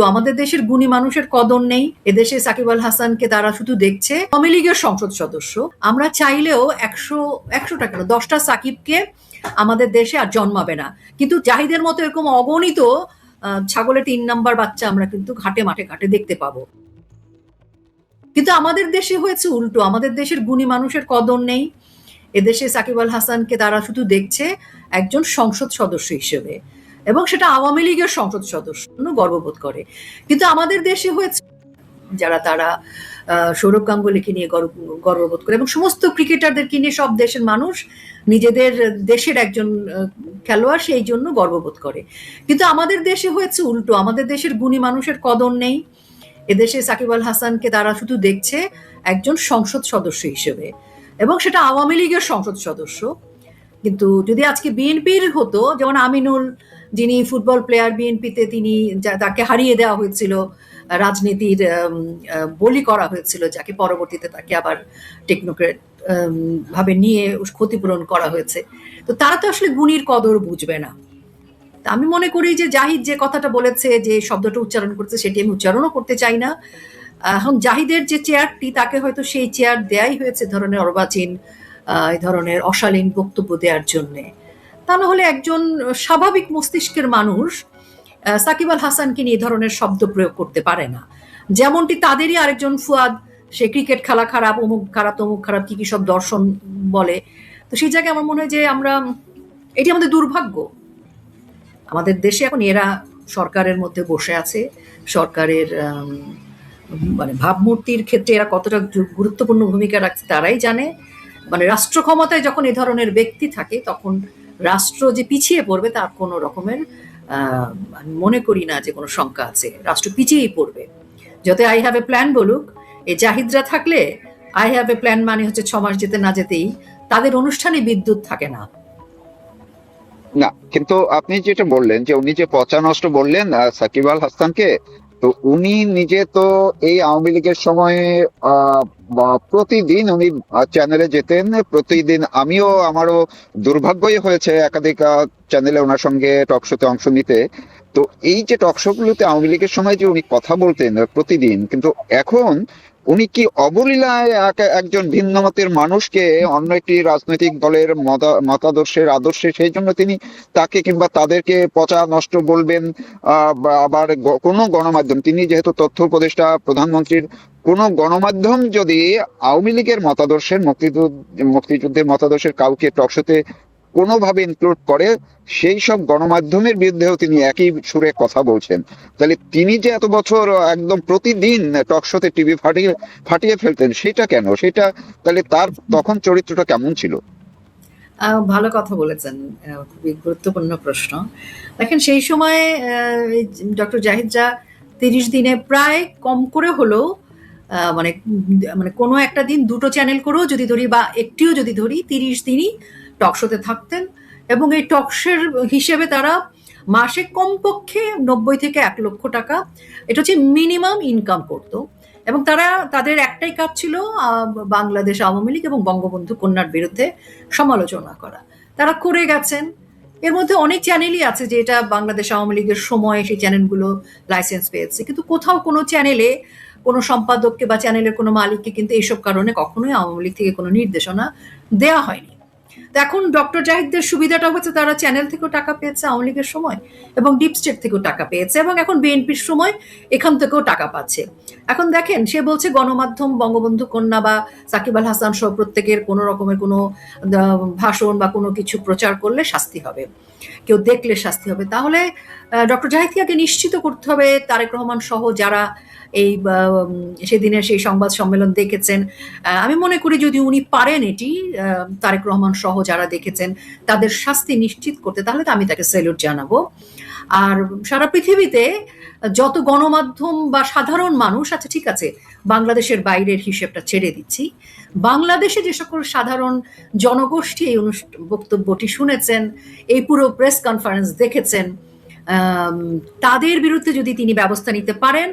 তো আমাদের দেশের গুণী মানুষের কদর নেই। এদেশে সাকিব আল হাসানকে তারা শুধু দেখছে আওয়ামী লীগের সংসদ সদস্য। আমরা চাইলেও 100টা কেন 10টা সাকিবকে আমাদের দেশে আর জন্মাবে না, কিন্তু জাহিদের মতো এরকম অগণিত ছাগলের 3 নাম্বার বাচ্চা আমরা কিন্তু ঘাটে মাঠে ঘাটে দেখতে পাবো। কিন্তু আমাদের দেশে হয়েছে উল্টো, আমাদের দেশের গুণী মানুষের কদর নেই। এদেশে সাকিব আল হাসানকে তারা শুধু দেখছে একজন সংসদ সদস্য হিসেবে, এবং সেটা আওয়ামী লীগের সংসদ সদস্য গর্ববোধ করে। কিন্তু আমাদের দেশে হয়েছে যারা তারা সৌরভ গাঙ্গুলিকে নিয়ে গর্ববোধ করে, এবং সমস্ত ক্রিকেটারদেরকে নিয়ে সব দেশের মানুষ নিজেদের দেশের একজন খেলোয়াড় সেই জন্য গর্ববোধ করে। কিন্তু আমাদের দেশে হয়েছে উল্টো, আমাদের দেশের গুণী মানুষের কদর নেই। এদেশে সাকিব আল হাসানকে তারা শুধু দেখছে একজন সংসদ সদস্য হিসেবে, এবং সেটা আওয়ামী লীগের সংসদ সদস্য। কিন্তু যদি আজকে বিএনপির হতো, যেমন আমিনুল যিনি ফুটবল প্লেয়ার, বিএনপিতে তিনি তাকে হারিয়ে দেওয়া হয়েছিল, রাজনীতির বলি করা হয়েছিল, যাকে পরবর্তীতে তাকে আবার টেকনোক্রেট ভাবে নিয়ে ক্ষতিপূরণ করা হয়েছে। তো তারা তো আসলে গুণীর কদর বুঝবে না। আমি মনে করি যে জাহিদ যে কথাটা বলেছে, যে শব্দটা উচ্চারণ করছে, সেটি আমি উচ্চারণও করতে চাই না। এখন জাহিদের যে চেয়ারটি, তাকে হয়তো সেই চেয়ার দেয়াই হয়েছে ধরনের অর্বাচীন এই ধরনের অশালীন বক্তব্য দেওয়ার জন্যে। তা না হলে একজন স্বাভাবিক মস্তিষ্কের মানুষ সাকিব আল হাসানকে নিয়ে ধরনের শব্দ প্রয়োগ করতে পারে না। যেমনটি তাদেরই আরেকজন ফুয়াদ, সে ক্রিকেট খেলা খারাপ, অমুক খারাপ তমুক খারাপ, কি কি সব দর্শন বলে। তো সেই জায়গায় আমার মনে হয় যে এটি আমাদের দুর্ভাগ্য। আমাদের দেশে এখন এরা সরকারের মধ্যে বসে আছে, সরকারের মানে ভাবমূর্তির ক্ষেত্রে এরা কতটা গুরুত্বপূর্ণ ভূমিকা রাখছে তারাই জানে। মানে রাষ্ট্র ক্ষমতায় যখন এ ধরনের ব্যক্তি থাকে, তখন রাষ্ট্র যে পিছিয়ে পড়বে তার কোনো রকমের আমি মনে করি না যে কোনো শঙ্কা আছে। রাষ্ট্র পিছিয়েই পড়বে, যত আই হ্যাভ এ প্ল্যান বলুক। এই জাহিদরা থাকলে আই হ্যাভ এ প্ল্যান মানে হচ্ছে 6 মাস যেতে না যেতেই তাদের অনুষ্ঠানে বিদ্যুৎ থাকে না। না, কিন্তু আপনি যেটা বললেন যে উনি যে পচা নষ্ট বললেন সাকিব আল হাসানকে, তো উনি নিজে তো এই আওয়ামী লীগের সময়ে প্রতিদিন উনি চ্যানেলে যেতেন। প্রতিদিন আমারও দুর্ভাগ্যই হয়েছে একাধিক চ্যানেলে ওনার সঙ্গে টক শোতে অংশ নিতে। তো এই যে টক শো গুলোতে আওয়ামী লীগের সময় যে উনি কথা বলতেন প্রতিদিন, কিন্তু এখন উনি কি অবলীলায় একজন ভিন্ন মতের মানুষকে অন্য একটি রাজনৈতিক দলের আদর্শে সেই জন্য তিনি তাকে কিংবা তাদেরকে পচা নষ্ট বলবেন। আবার কোনো গণমাধ্যম, তিনি যেহেতু তথ্য উপদেষ্টা প্রধানমন্ত্রীর, কোন গণমাধ্যম যদি আওয়ামী লীগের মতাদর্শের মুক্তিযুদ্ধের মতাদর্শের কাউকে টকশোতে কোনোভাবে ইনক্লুড করে, সেই সব গণমাধ্যমের বিরুদ্ধেও তিনি একই সুরে কথা বলছেন। তাহলে তিনি যে এত বছর একদম প্রতিদিন টকশোতে টিভি ফাটিয়ে ফেলতেন, সেটা কেন? সেটা তাহলে তার তখন চরিত্রটা কেমন ছিল? ভালো কথা বলেছেন, খুবই গুরুত্বপূর্ণ প্রশ্ন। দেখেন, সেই সময় ডক্টর জাহিদরা 30 দিনে প্রায় কম করে হলেও মানে মানে কোনো একটা দিন 2টো চ্যানেল করেও যদি ধরি, বা একটিও যদি ধরি, 30 দিনই টকশোতে থাকতেন। এবং এই টকশোর হিসেবে তারা মাসে কমপক্ষে 90 থেকে 1 লক্ষ টাকা, এটা হচ্ছে মিনিমাম ইনকাম করতো। এবং তাদের একটাই কাজ ছিল বাংলাদেশ আওয়ামী লীগ এবং বঙ্গবন্ধু কন্যার বিরুদ্ধে সমালোচনা করা। তারা করে গেছেন। এর মধ্যে অনেক চ্যানেলই আছে যে এটা বাংলাদেশ আওয়ামী লীগের সময় সেই চ্যানেলগুলো লাইসেন্স পেয়েছে, কিন্তু কোথাও কোনো চ্যানেলে কোনো সম্পাদককে বা চ্যানেলের কোনো মালিককে কিন্তু এইসব কারণে কখনোই আওয়ামী লীগ থেকে কোনো নির্দেশনা দেওয়া হয়নি। তো এখন ডক্টর জাহিদদের সুবিধাটা হচ্ছে তারা চ্যানেল থেকেও টাকা পেয়েছে আওয়ামী লীগের সময়, এবং ডিপ স্টেট থেকেও টাকা পেয়েছে, এবং এখন বিএনপির সময় এখান থেকেও টাকা পাচ্ছে। এখন দেখেন, সে বলছে গণমাধ্যম বঙ্গবন্ধু কন্যা বা সাকিব আল হাসান সহ প্রত্যেকের কোনো রকমের কোনো ভাষণ বা কোনো কিছু প্রচার করলে শাস্তি হবে, কেউ দেখলে শাস্তি হবে। তাহলে ডক্টর জাহিদকে নিশ্চিত করতে হবে তারেক রহমান সহ যারা এই সেদিনের সেই সংবাদ সম্মেলন দেখেছেন, আমি মনে করি যদি উনি পারেন এটি, তারেক রহমান সহ যারা দেখেছেন তাদের শাস্তি নিশ্চিত করতে, তাহলে তো আমি তাকে স্যালুট জানাবো। আর সারা পৃথিবীতে যত গণমাধ্যম বা সাধারণ মানুষ আছে, ঠিক আছে, বাংলাদেশের বাইরের হিসেবটা ছেড়ে দিচ্ছি, বাংলাদেশে যে সকল সাধারণ জনগোষ্ঠী এই বক্তব্যটি শুনেছেন, এই পুরো প্রেস কনফারেন্স দেখেছেন, আম, তাদের বিরুদ্ধে যদি তিনি ব্যবস্থা নিতে পারেন,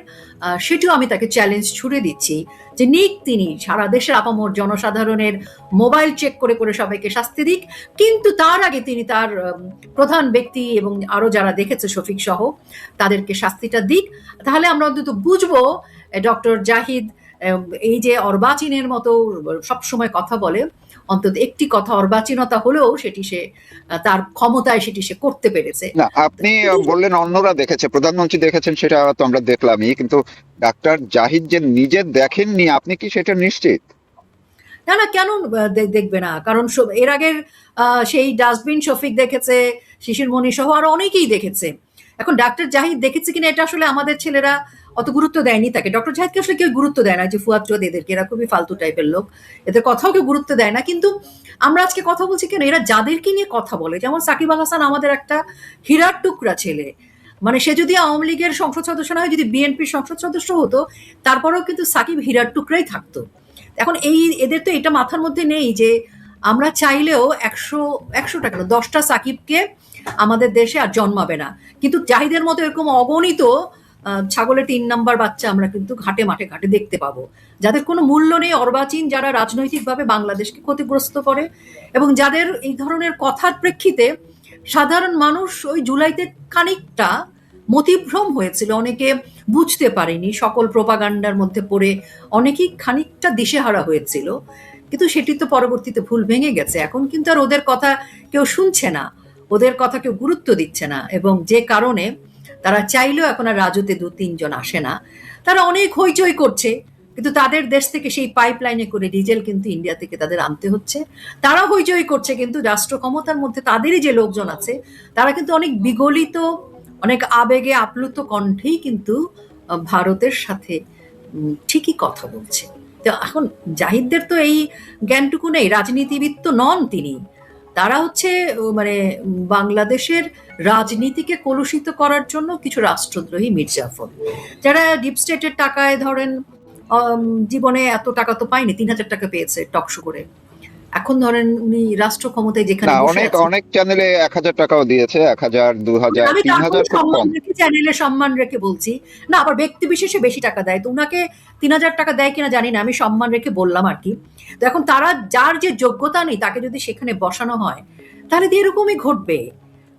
সেটিও আমি তাকে চ্যালেঞ্জ ছুড়ে দিচ্ছি যে নিক তিনি সারা দেশের আপামর জনসাধারণের মোবাইল চেক করে করে সবাইকে শাস্তি দিক, কিন্তু তার আগে তিনি তার প্রধান ব্যক্তি এবং আরো যারা দেখেছে শফিক সহ তাদেরকে শাস্তিটা দিক। তাহলে আমরা অন্তত বুঝবো ডক্টর জাহিদ এই যে অর্বাচীনের মতো সবসময় কথা বলে, অন্তত একটি কথা অর্বাচীনতা হলেও সেটি সে তার ক্ষমতায় সেটি সে করতে পেরেছে। না, আপনি বললেন অন্যরা দেখেছে, প্রধানমন্ত্রী দেখেছেন, সেটা তো আমরা দেখলামই, কিন্তু ডাক্তার জাহিদ যে নিজে দেখেননি, আপনি কি সেটা নিশ্চিত? না না, কেন দেখবে না? কারণ এর আগের সেই ডাস্টবিন শফিক দেখেছে, শিশির মনি সহ আরো অনেকেই দেখেছে। এখন ডাক্তার জাহিদ দেখেছে কিনা এটা আসলে আমাদের ছেলেরা অত গুরুত্ব দেয়নি তাকে। ডক্টর জাহিদকে আসলে কেউ গুরুত্ব দেয় না, যে ফুয়াদ চৌধুরী এদেরকে, এরা খুবই ফালতু টাইপের লোক, এদের কথাও কেউ গুরুত্ব দেয় না। কিন্তু আমরা আজকে কথা বলছি কেন, এরা যাদেরকে নিয়ে কথা বলে, যেমন সাকিব আল হাসান আমাদের একটা হীরার টুকরা ছেলে, মানে সে যদি আওয়ামী লীগের সংসদ সদস্য না হয়, যদি বিএনপির সংসদ সদস্য হতো, তারপরেও কিন্তু সাকিব হীরার টুকরাই থাকতো। এখন এদের তো এটা মাথার মধ্যে নেই যে আমরা চাইলেও 100টা কেন 10টা সাকিবকে আমাদের দেশে আর জন্মাবে না। কিন্তু জাহিদের মতো এরকম অগণিত ছাগলের 3 নাম্বার বাচ্চা আমরা কিন্তু ঘাটে মাঠে ঘাটে দেখতে পাবো, যাদের কোনো মূল্য নেই, অর্বাচীন, যারা রাজনৈতিকভাবে বাংলাদেশকে ক্ষতিগ্রস্ত করে, এবং যাদের এই ধরনের কথার প্রেক্ষিতে সাধারণ মানুষ ওই জুলাইতে খানিকটা মতিভ্রম হয়েছিল, অনেকে বুঝতে পারেনি, সকল প্রোপাগান্ডার মধ্যে পড়ে অনেকেই খানিকটা দিশেহারা হয়েছিল। কিন্তু সেটি তো পরবর্তীতে ভুল ভেঙে গেছে। এখন কিন্তু আর ওদের কথা কেউ শুনছে না, ওদের কথা কেউ গুরুত্ব দিচ্ছে না, এবং যে কারণে তারা চাইলেও এখন আর রাজুতে 2-3 জন আসে না। তারা অনেক হইচই করছে, কিন্তু তাদের দেশ থেকে সেই পাইপলাইনে করে ডিজেল কিন্তু ইন্ডিয়া থেকে তাদের আনতে হচ্ছে। তারা হইচই করছে, কিন্তু রাষ্ট্র ক্ষমতার মধ্যে তাদেরই যে লোকজন আছে, তারা কিন্তু অনেক বিগলিত, অনেক আবেগে আপ্লুত কণ্ঠেই কিন্তু ভারতের সাথে ঠিকই কথা বলছে। তো এখন জাহিদদের তো এই জ্ঞানটুকু নেই, রাজনীতিবিদ তো নন তিনি। তারা হচ্ছে মানে বাংলাদেশের রাজনীতিকে কলুষিত করার জন্য কিছু রাষ্ট্রদ্রোহী মির্জাফর, যারা ডিপ স্টেটের টাকায় ধরেন জীবনে এত টাকা তো পায়নি, 3,000 টাকা পেয়েছে টকশো করে। এখন ধরেন উনি রাষ্ট্র ক্ষমতায় যেখানে না, বসে অনেক আছে, অনেক চ্যানেলে 1,000 টাকাও দিয়েছে, 1,000, 2,000, আমি 3,000 তারপরে খুব সম্মান কম। রেখে, চ্যানেলে সম্মান রেখে বলছি। না, আবার ব্যক্তি বিশেষে বেশি টাকা দেয়, তো উনাকে 3,000 টাকা দেয় কিনা জানি না, আমি সম্মান রেখে বললাম আর কি। তো এখন তারা, যার যে যোগ্যতা নেই তাকে যদি সেখানে বসানো হয়, তাহলে তো এরকমই ঘটবে।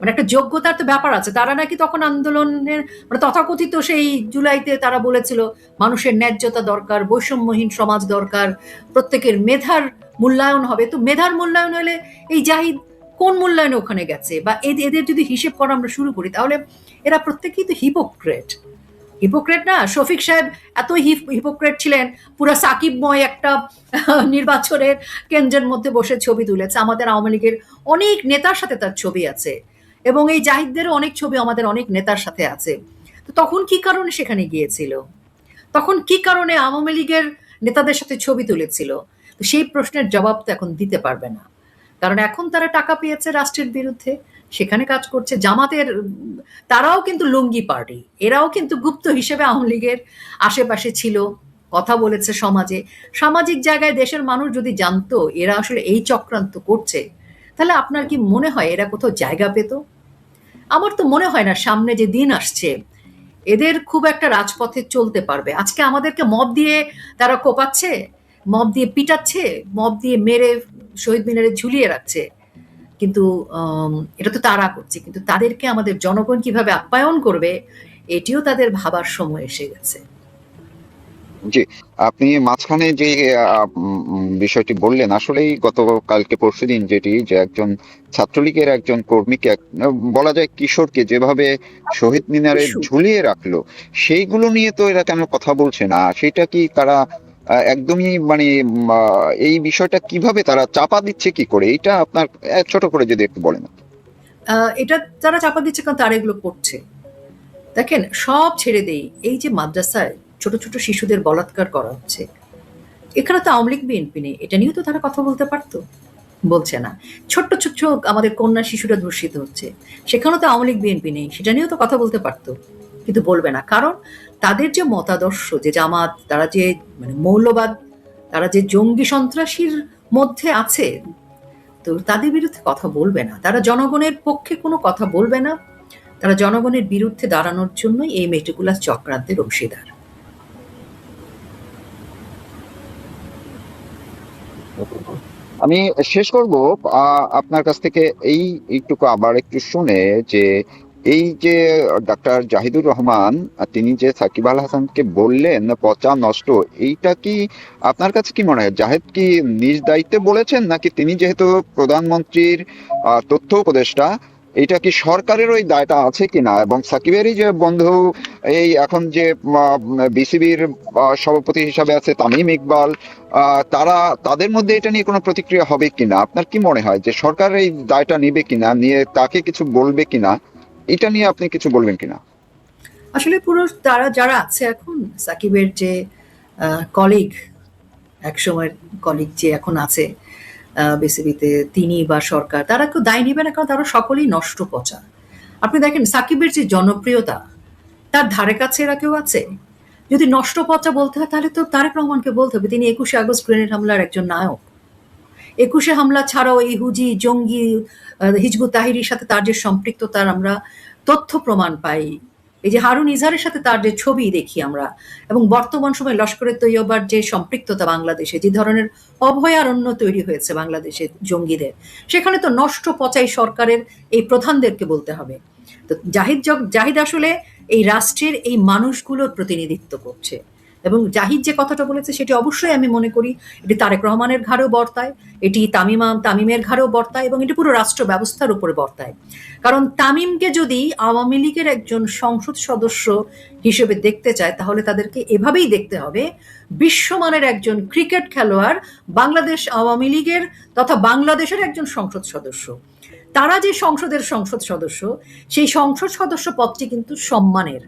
মানে একটা যোগ্যতার তো ব্যাপার আছে। তারা নাকি তখন আন্দোলনের, মানে তথাকথিত সেই জুলাইতে তারা বলেছিল মানুষের ন্যায্যতা দরকার, বৈষম্যহীন সমাজ দরকার, প্রত্যেকের মেধার মূল্যায়ন হবে। তো মেধার মূল্যায়ন হলে এই জাহিদ কোন মূল্যায়নে ওখানে গেছে? বা এদের যদি হিসেব করা আমরা শুরু করি, তাহলে এরা প্রত্যেকেই তো হিপোক্রেট। হিপোক্রেট না? শফিক সাহেব এত হিপোক্রেট ছিলেন, পুরো সাকিবময় একটা নির্বাচনের কেন্দ্রের মধ্যে বসে ছবি তুলেছে। আমাদের আওয়ামী লীগের অনেক নেতার সাথে তার ছবি আছে, এবং এই জাহিদদেরও অনেক ছবি আমাদের অনেক নেতার সাথে আছে। তো তখন কি কারণে সেখানে গিয়েছিল? তখন কি কারণে আওয়ামী লীগের নেতাদের সাথে ছবি তুলেছিল? তো সেই প্রশ্নের জবাব তো এখন দিতে পারবে না, কারণ এখন তারা টাকা পেয়েছে রাষ্ট্রের বিরুদ্ধে, সেখানে কাজ করছে। জামাতের তারাও কিন্তু লুঙ্গি পার্টি, এরাও কিন্তু গুপ্ত হিসেবে আওয়ামী লীগের আশেপাশে ছিল, কথা বলেছে সমাজে। সামাজিক জায়গায় দেশের মানুষ যদি জানতো এরা আসলে এই চক্রান্ত করছে, তাহলে আপনার কি মনে হয় এরা কোথাও জায়গা পেত? আমার তো মনে হয় না সামনে যে দিন আসছে এদের খুব একটা রাজপথে চলতে পারবে। আজকে আমাদেরকে মব দিয়ে তারা কোপাচ্ছে, মব দিয়ে পিটাচ্ছে, মব দিয়ে মেরে শহীদ মিনারে ঝুলিয়ে রাখছে, কিন্তু এটা তো তারা করছে। কিন্তু তাদেরকে আমাদের জনগণ কিভাবে আপ্যায়ন করবে, এটিও তাদের ভাবার সময় এসে গেছে। জি, আপনি মাঝখানে যে বিষয়টি বললেন, আসলেই গতকালকে পরশুদিন যেটি, যে একজন ছাত্রলীগের একজন কর্মীকে, বলা যায় কিশোরকে, যেভাবে শহীদ মিনারে ইস্যু ঝুলিয়ে রাখলো, সেইগুলো নিয়ে তো এরা কেন কথা বলছে না? সেটা কি তারা একদমই মানে এই বিষয়টা কিভাবে তারা চাপা দিচ্ছে কি করে? এটা আপনার ছোট করে যদি একটু বলেন। এটা তারা চাপা দিচ্ছে কারণ তারা এগুলো করছে। দেখেন, সব ছেড়ে দেই, এই যে মাদ্রাসায় ছোট ছোট শিশুদের বলাৎকার করা হচ্ছে, এখানে তো আওয়ামী লীগ বিএনপি নেই, এটা নিয়েও তো তারা কথা বলতে পারতো, বলছে না। ছোট্ট ছোট্ট আমাদের কন্যা শিশুরা ধর্ষিত হচ্ছে, সেখানেও তো আওয়ামী লীগ বিএনপি নেই, সেটা নিয়েও তো কথা বলতে পারতো, কিন্তু বলবে না। কারণ তাদের যে মতাদর্শ, যে জামাত, তারা যে মানে মৌলবাদ, তারা যে জঙ্গি সন্ত্রাসীর মধ্যে আছে, তো তাদের বিরুদ্ধে কথা বলবে না, তারা জনগণের পক্ষে কোনো কথা বলবে না। তারা জনগণের বিরুদ্ধে দাঁড়ানোর জন্যই এই মেটিকুলাস চক্রান্তের অংশীদার। আমি শেষ করব আপনার কাছ থেকে এইটুকু আবার একটু শুনে যে এই যে ডাক্তার জাহিদুর রহমান তিনি যে সাকিব আল হাসানকে বললেন পচা নষ্ট, এইটা কি আপনার কাছে কি মনে হয় জাহিদ কি নিজ দায়িত্বে বলেছেন, নাকি তিনি যেহেতু প্রধানমন্ত্রীর তথ্য উপদেষ্টা, এটা কি সরকারের ওই দায়টা আছে কিনা? এবং সাকিবেরই যে বন্ধু এই এখন যে বিসিবির সভাপতি হিসাবে আছে তামিম ইকবাল, তাদের মধ্যে এটা নিয়ে কোনো প্রতিক্রিয়া হবে কিনা? আপনার কি মনে হয় যে সরকার এই দায়টা নিবে কিনা, নিয়ে তাকে কিছু বলবে কিনা? এটা নিয়ে আপনি কিছু বলবেন কিনা? আসলে পুরো তারা যারা আছে এখন, সাকিবের যে কলিগ, একসময়ের কলিগ যে এখন আছে বিসিবিতে, তিনি বা সরকার, তারা কেউ দায় নিবে না, কারণ তারা সকলেই নষ্ট পচা। আপনি দেখেন সাকিবের যে জনপ্রিয়তা, তার ধারে কাছে এরা কেউ আছে? যদি নষ্ট পচা বলতে হয় তাহলে তো তারেক রহমানকে বলতে হবে, তিনি 21শে আগস্ট গ্রেনেড হামলার একজন নায়ক। 21শে হামলা ছাড়াও এই হুজি জঙ্গি হিজবুত তাহিরির সাথে তার যে সম্পৃক্ততার আমরা তথ্য প্রমাণ পাই, এই যে হারুন ইজহারের সাথে তার যে ছবি দেখি আমরা, এবং বর্তমান সময়ে লস্করে তৈয়বার যে সম্পৃক্ততা বাংলাদেশে, যে ধরনের অভয়ারণ্য তৈরি হয়েছে বাংলাদেশে জঙ্গিদের, সেখানে তো নষ্ট পচাই সরকারের এই প্রধানদেরকে বলতে হবে। তো জাহিদ আসলে এই রাষ্ট্রের এই মানুষগুলোর প্রতিনিধিত্ব করছে, এবং জাহিদ যে কথাটা বলেছে সেটি অবশ্যই আমি মনে করি এটি তারেক রহমানের ঘাড়েও বর্তায়, এটি তামিমের ঘাড়েও বর্তায়, এবং এটি পুরো রাষ্ট্র ব্যবস্থার উপরে বর্তায়। কারণ তামিমকে যদি আওয়ামী লীগের একজন সংসদ সদস্য হিসেবে দেখতে চায়, তাহলে তাদেরকে এভাবেই দেখতে হবে, বিশ্বমানের একজন ক্রিকেট খেলোয়াড়, বাংলাদেশ আওয়ামী লীগের তথা বাংলাদেশের একজন সংসদ সদস্য। তারা যে সংসদ সদস্য, সেই সংসদ সদস্য পদটি কিন্তু সম্মানের,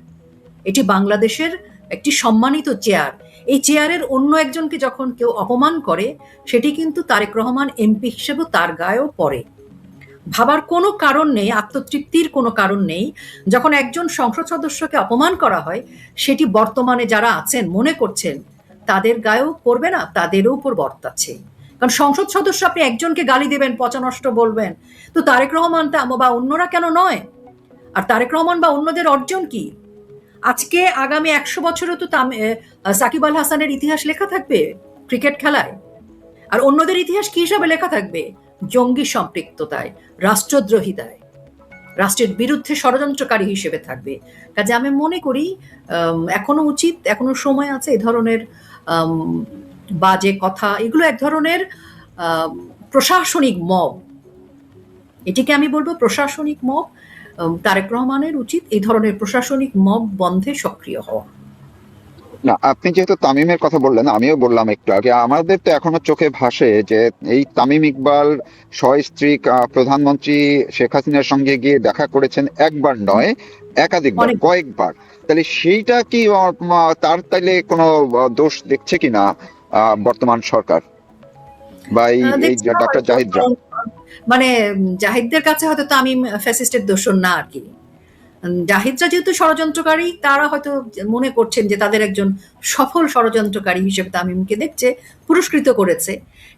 এটি বাংলাদেশের একটি সম্মানিত চেয়ার। এই চেয়ারের অন্য একজনকে যখন কেউ অপমান করে, সেটি কিন্তু তারেক রহমান এমপি হিসেবেও তার গায়েও পড়ে। ভাবার কোনো কারণ নেই, আত্মতৃপ্তির কোনো কারণ নেই। যখন একজন সংসদ সদস্যকে অপমান করা হয়, সেটি বর্তমানে যারা আছেন মনে করছেন তাদের গায়েও পড়বে না, তাদেরও উপর বর্তাচ্ছে। কারণ সংসদ সদস্য আপনি একজনকে গালি দেবেন, পচা নষ্ট বলবেন, তো তারেক রহমান বা অন্যরা কেন নয়? আর তারেক রহমান বা অন্যদের অর্জন কি? আজকে আগামী 100 বছরও তো সাকিব আল হাসানের ইতিহাস লেখা থাকবে ক্রিকেট খেলায়। আর অন্যদের ইতিহাস কি হিসাবে লেখা থাকবে? জঙ্গি সম্পৃক্ততায়, রাষ্ট্রদ্রোহিতায়, রাষ্ট্রের বিরুদ্ধে ষড়যন্ত্রকারী হিসেবে থাকবে। কাজে আমি মনে করি এখনো উচিত, এখনো সময় আছে এই ধরনের বাজে কথা, এগুলো এক ধরনের প্রশাসনিক মব, এটিকে আমি বলবো প্রশাসনিক মব। তারেক রহমানের উচিত এই ধরনের প্রশাসনিক মব বন্ধে সক্রিয় হওয়া। না, আপনি যেহেতু তামিমের কথা বললেন, আমিও বললাম একটু আগে, আমাদের তো এখনো চোখে ভাসে যে এই তামিম ইকবাল স্ত্রী প্রধানমন্ত্রী শেখ হাসিনার সঙ্গে গিয়ে দেখা করেছেন, একবার নয় একাধিকবার, কয়েকবার। তাহলে সেইটা কি তার তাইলে কোনো দোষ দেখছে কিনা বর্তমান সরকার বা এই ডাক্তার জাহিদরা? মানে জাহিদদের কাছে হয়তো তামিম ফ্যাসিস্টের দোষর না আর কি। জাহিদরা যেহেতু ষড়যন্ত্রকারী, তারা হয়তো মনে করছেন যে তাদের একজন সফল ষড়যন্ত্রকারী হিসেবে তামিমকে দেখছে, পুরস্কৃত করেছে।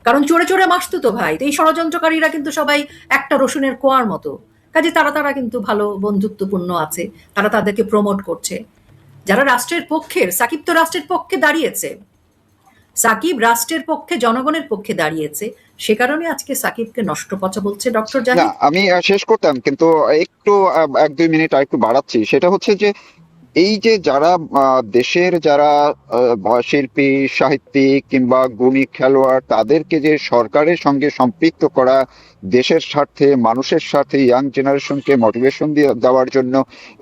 কারণ চোরে চোরে মাসতো তো ভাই, তো এই ষড়যন্ত্রকারীরা কিন্তু সবাই একটা রসুনের কোয়ার মতো, কাজে তারা কিন্তু ভালো বন্ধুত্বপূর্ণ আছে, তারা তাদেরকে প্রমোট করছে। যারা রাষ্ট্রের পক্ষের, সাকিব তো রাষ্ট্রের পক্ষে দাঁড়িয়েছে, সাকিব রাষ্ট্রের পক্ষে, জনগণের পক্ষে দাঁড়িয়েছে, সে কারণে আজকে সাকিবকে নষ্ট পচা বলছে ডক্টর না, জাহিদ। আমি শেষ করতাম, কিন্তু একটু 1-2 মিনিট আর একটু বাড়াচ্ছি। সেটা হচ্ছে যে এই যে যারা দেশের যারা শিল্পী, সাহিত্যিক কিংবা গুণী খেলোয়াড়, তাদেরকে যে সরকারের সঙ্গে সম্পৃক্ত করা, দেশের স্বার্থে, মানুষের স্বার্থে, ইয়াং জেনারেশনকে মোটিভেশন দেওয়ার জন্য,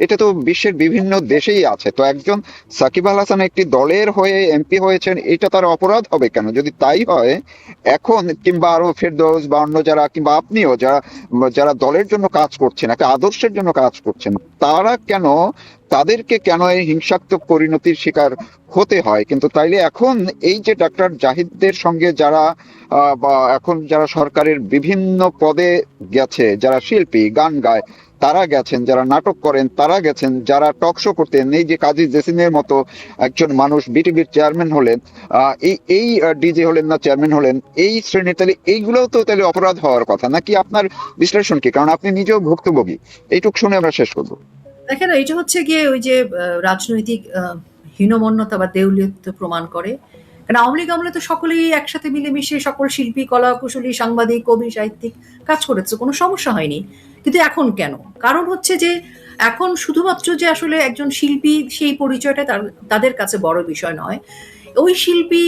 এটা তো বিশ্বের বিভিন্ন দেশেই আছে। তো একজন সাকিব আল হাসান একটি দলের হয়ে এমপি হয়েছেন, এটা তার অপরাধ হবে কেন? যদি তাই হয়, এখন কিংবা আরো ফেরদৌস বা অন্য যারা, কিংবা আপনিও যারা যারা দলের জন্য কাজ করছেন, একটা আদর্শের জন্য কাজ করছেন, তাদেরকে কেন এই হিংসাত্মক পরিণতির শিকার হতে হয়? কিন্তু তাইলে এখন এই যে ডাক্তার জাহিদদের সঙ্গে যারা বা এখন যারা সরকারের বিভিন্ন পদে গেছে, যারা শিল্পী, গান গায় তারা গেছেন, যারা নাটক করেন তারা গেছেন, যারা টক শো করতেন, এই যে কাজী জেসিনের মতো একজন মানুষ বিটিভির চেয়ারম্যান হলেন, এই ডিজে হলেন না চেয়ারম্যান হলেন, এই শ্রেণীর, তাহলে এইগুলোও তো তাহলে অপরাধ হওয়ার কথা নাকি? আপনার বিশ্লেষণ কি? কারণ আপনি নিজেও ভুক্তভোগী। এইটুক শুনে আমরা শেষ করবো। দেখেন, এটা হচ্ছে গিয়ে ওই যে রাজনৈতিক হীনমন্যতা বা দেউলিয়ত্ব প্রমাণ করে। কারণ আওয়ামী লীগ আমলে তো সকলেই একসাথে মিলেমিশে সকল শিল্পী, কলা কুশলী, সাংবাদিক, কবি, সাহিত্যিক কাজ করেছে, কোনো সমস্যা হয়নি। কিন্তু এখন কেন? কারণ হচ্ছে যে এখন শুধুমাত্র যে আসলে একজন শিল্পী সেই পরিচয়টা তাদের কাছে বড় বিষয় নয়। ওই শিল্পী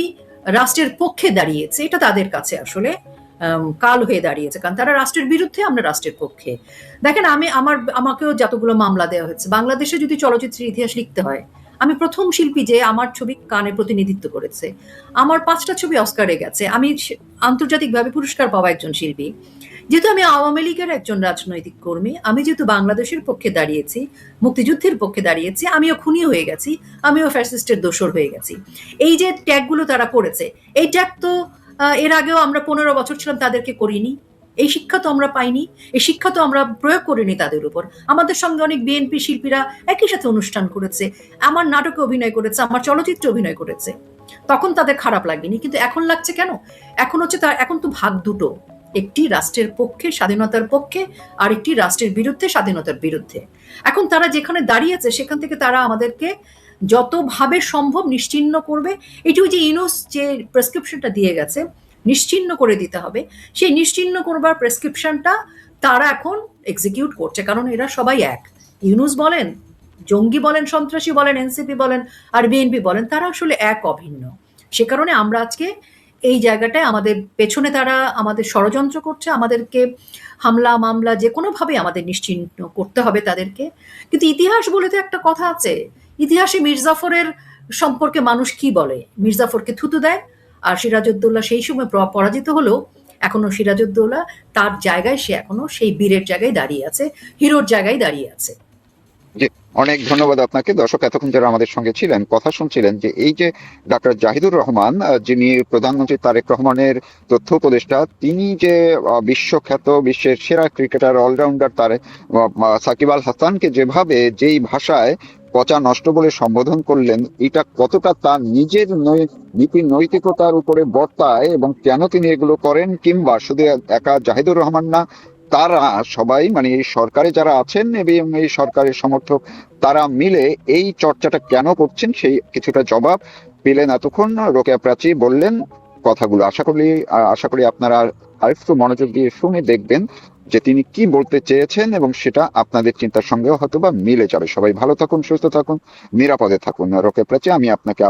রাষ্ট্রের পক্ষে দাঁড়িয়েছে, এটা তাদের কাছে আসলে কাল হয়ে দাঁড়িয়েছে, কারণ তারা রাষ্ট্রের বিরুদ্ধে, আমরা রাষ্ট্রের পক্ষে। দেখেন, আমাকেও যতগুলো মামলা দেওয়া হচ্ছে, বাংলাদেশে যদি চলচ্চিত্রের ইতিহাস লিখতে হয়, আমি প্রথম শিল্পী যে আমার ছবি কানে প্রতিনিধিত্ব করেছে। আমার 5টা ছবি অস্কারে গেছে, আমি আন্তর্জাতিকভাবে পুরস্কার পাওয়া একজন শিল্পী। যেহেতু আমি আওয়ামী লীগের একজন রাজনৈতিক কর্মী, আমি যেহেতু বাংলাদেশের পক্ষে দাঁড়িয়েছি, মুক্তিযুদ্ধের পক্ষে দাঁড়িয়েছি, আমিও খুনি হয়ে গেছি, আমিও ফ্যাসিস্টের দোসর হয়ে গেছি। এই যে ট্যাগগুলো তারা করেছে, এই ট্যাগ তো এর আগেও আমরা 15 বছর ছিলাম তাদেরকে করিনি। এই শিক্ষা তো আমরা পাইনি, এই শিক্ষা তো আমরা প্রয়োগ করিনি তাদের উপর। আমাদের সঙ্গে অনেক বিএনপি শিল্পীরা একই সাথে অনুষ্ঠান করেছে, আমার নাটকে অভিনয় করেছে, আমার চলচ্চিত্রে অভিনয় করেছে, তখন তাদের খারাপ লাগেনি। কিন্তু এখন লাগছে কেন? এখন হচ্ছে এখন তো ভাগ দুটো, একটি রাষ্ট্রের পক্ষে, স্বাধীনতার পক্ষে, আর একটি রাষ্ট্রের বিরুদ্ধে, স্বাধীনতার বিরুদ্ধে। এখন তারা যেখানে দাঁড়িয়েছে সেখান থেকে তারা আমাদেরকে যতভাবে সম্ভব নিশ্চিহ্ন করবে। এটি ওই যে ইউনুস যে প্রেসক্রিপশনটা দিয়ে গেছে, নিশ্চিহ্ন করে দিতে হবে, সেই নিশ্চিহ্ন করবার প্রেসক্রিপশনটা তারা এখন এক্সিকিউট করছে। কারণ এরা সবাই এক, ইউনুস বলেন, জঙ্গি বলেন, সন্ত্রাসী বলেন, এনসিপি বলেন, আর বিএনপি বলেন, তারা আসলে এক অভিন্ন। সে কারণে আমরা আজকে এই জায়গাটায়, আমাদের পেছনে তারা আমাদের ষড়যন্ত্র করছে, আমাদেরকে হামলা মামলা যে কোনোভাবে আমাদের নিশ্চিহ্ন করতে হবে তাদেরকে। কিন্তু ইতিহাস বলে তো একটা কথা আছে, ইতিহাসে মির্জাফরের সম্পর্কে মানুষ কি বলে? মির্জাফরকে থুতু দেয়। আর সিরাজউদ্দৌলা সেই সময় পরাজিত হলেও এখনো সিরাজউদ্দৌলা তার জায়গায়, সে এখনো সেই বীরের জায়গায় দাঁড়িয়ে আছে, হিরোর জায়গায় দাঁড়িয়ে আছে। জি, অনেক ধন্যবাদ আপনাকে। দর্শক এতক্ষণ যারা আমাদের সঙ্গে ছিলেন, কথা শুনছিলেন যে এই যে ডক্টর জাহিদুর রহমান, যিনি প্রধানমন্ত্রী তারেক রহমানের তথ্য উপদেষ্টা, তিনি যে বিশ্বখ্যাত, বিশ্বের সেরা ক্রিকেটার, অলরাউন্ডার সাকিব আল হাসানকে যেভাবে, যেই ভাষায় পচা নষ্ট বলে সম্বোধন করলেন, এটা কতটা তার নিজের নীতি নৈতিকতার উপরে বর্তায় এবং কেন তিনি এগুলো করেন, কিংবা শুধু একা জাহিদুর রহমান না, তারা সবাই, মানে এই সরকারে যারা আছেন এবং এই সরকারের সমর্থক, তারা মিলে এই চর্চাটা কেন করছেন, সেই কিছুটা জবাব পেলেন এতক্ষণ। রোকেয়া প্রাচী বললেন কথাগুলো। আশা করি আপনারা আরেকটু মনোযোগ দিয়ে শুনে দেখবেন যে তিনি কি বলতে চেয়েছেন, এবং সেটা আপনাদের চিন্তার সঙ্গেও হয়তো বা মিলে যাবে। সবাই ভালো থাকুন, সুস্থ থাকুন, নিরাপদে থাকুন। রোকেয়া প্রাচী, আমি আপনাকে